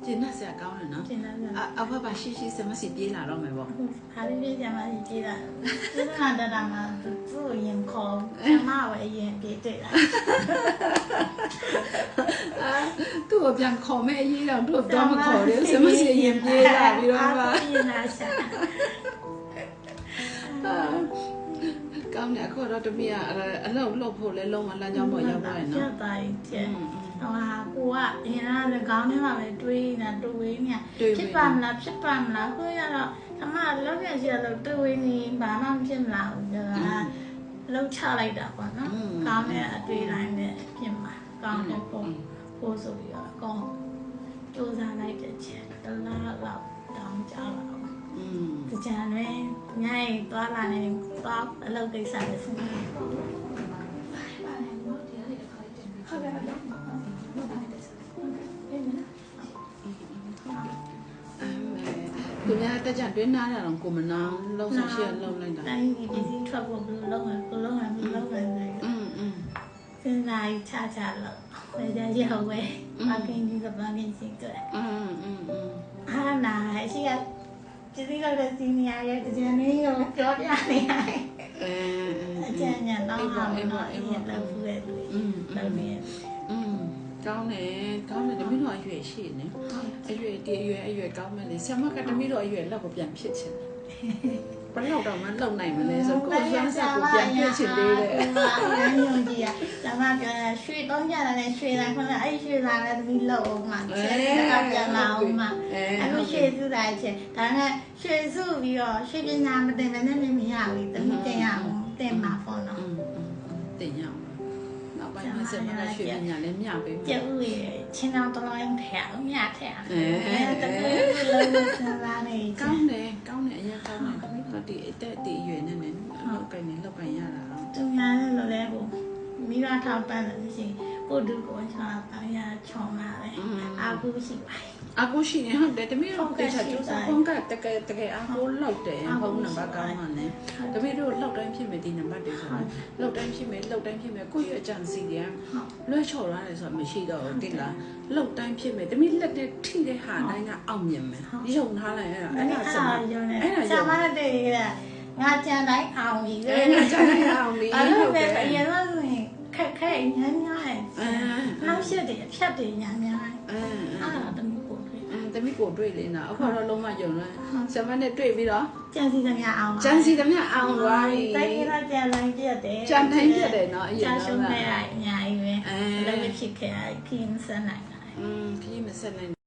ကျင်းဆက်ကောင်းတယ်နော်အဖပါရှိစမစီပြေးလာတော့မယ်ပေါ့ခါလေးကျမကြီးပြေးလာကျေးဇူးနာတမှာသူ့ရင်ခေါ်ကျမပဲအရင်ပြေးတွေ့လာသူ့ကိုပြန်ခေါ်မဲ့အရေးတော့တို့တော့မခေါ်ဘူးစမစီရင်ပြေးလာပြီးတော့ပါပြေးလာရှာကောင်းတယ်အခုတော့တမီးကအလုပ်လုပ်ဖို့လဲလုံးဝလမ်းကြောင်းပေါ်ရောက်သွားတယ်နော်ကျတိုင်းကျဟိုဟာကိုကအရင်ကခေါင်းထဲမှာပဲတွေးနေတာတွေးနေဖြစ်ပါမလားခုရတော့အမလောက်ရရှိတော့တွေးနေဘာမှမဖြစ်မလားဘူးဒါကလှုပ်ချလိုက်တာပေါ့နော်ခေါင်းထဲအတွေးတိုင်းနဲ့ဖြစ်မှာကောင်းတယ်ပို့ဆိုပြီးတော့အကောင်စူးစမ်းလိုက်တဲ့ချက်တလားလောက်တောင်းကြလာဒီချန်နဲ့ညရင်သွားလာနေသွားအလုပ်ကိစ္စတွေဆုံးနေဟုတ်ကဲ့သူများတက်ကြတွင်းနားတာတော့ကိုမနာလုံးဆောင်ရှိလုံးလိုက်တာတိုင်းဒီပစ္စည်းထွက်ဖို့ဘယ်လိုလုပ်မယ်စဉ်းစားချလို့ဘယ်ကြရောက်ပဲဘာကင်းကြီးကဘာကင်းစီကဟာနာရှိကကျေးဇူးတော်တဲ့စီနီယာရဲ့ဒီနေ့ကိုပြောပြနေရတယ်အကျဉ်းညတော့ဟာမနော်အဲ့ဒီလောက်ဖူးရဲ့လူလောက်နေကောင်းတယ်တမီးတို့အရွယ်ရှိနေအရွယ်ကောင်းမယ်လေဆရာမကတမီးတို့အရွယ်လောက်ကိုပြန်ဖြစ်ချင်ဘယ်လောက်တော့မှလုံနိုင်မလဲဆိုကိုယ်စွမ်းစားကိုပြန်ဖြစ်ချင်သေးတယ်အဲ့ဒါညုံကြည့်ရဆရာမပြောတယ်ရွှေတော့ကြတယ်ရွှေတိုင်းခေါင်းအဲ့ရွှေသားလည်းတမီးလောက်အောင်မှာဆယ်တော့ပြန်လာအောင်မှာအခုရွှေစုတာချက်ဒါနဲ့ရွှေစုပြီးတော့ရွှေပညာမတင်ပဲနဲ့မရဘူးတမီးတင်ရအောင်တင်မှာပေါ့နော်တင်ရအောင်နောက်ပိုင်းမှာဆက်မှာရွှေပညာလည်းမျှပေးကျုပ်ရဲ့ချင်းတော်တော်ရောင်းထက်အောင်မျှထက်အောင်တကယ်လုံးလုံးစလာနေကောင်းတယ်အရင်ကောင်းတယ်တမီးတို့ဒီအသက်ဒီအရွယ်နဲ့လောက်ကင်ရတာသူများလည်းလိုလဲကိုမိဘထောက်ပံ့လို့ရှိရင်ကိုဒုကိုချောပါရချောမှာပဲအာကူရှိပါအခုရှိနေဟုတ်တယ်တမီးတို့ကိစ္စကျိုးစားဖုန်းကတကယ်အခုလောက်တယ်ဖုန်းနံပါတ်ကောင်းမှလည်းတမီးတို့လောက်တိုင်းဖြစ်မယ်ဒီနံပါတ်တွေဆိုတော့လောက်တိုင်းဖြစ်မယ်ကိုယ့်ရဲ့အကြံစီတွေလွှဲချော်ရတယ်ဆိုတာမရှိတော့ဘူးတိလားလောက်တိုင်းဖြစ်မယ်တမီးလက်နဲ့ထိတဲ့ဟာတိုင်းကအောင်မြင်မယ်ရုံထားလိုက်အဲ့ဒါဆရာမတဲ့ငါကြံတိုင်းအောင်ပြီငါကြံတိုင်းအောင်ပြီအဲ့လိုပဲအရင်ကဆိုရင်ခက်ခဲညံ့နောက်ရှက်တယ်ဖြတ်တယ်ညံ့အဲ့ဒါတမီးကိုတွေ့လေနော်အခုတော့လုံးဝယုံလားဆရာမနဲ့တွေ့ပြီးတော့ကြံစီသမျှအောင်သွားပြီတိုင်းကကြံတိုင်းပြတ်တယ်နော်အရင်တော့ရှုံးနေရအများကြီးပဲလည်းဖြစ်ခဲ့ခင်းမဆက်နိုင်ခင်းမဆက်နိုင်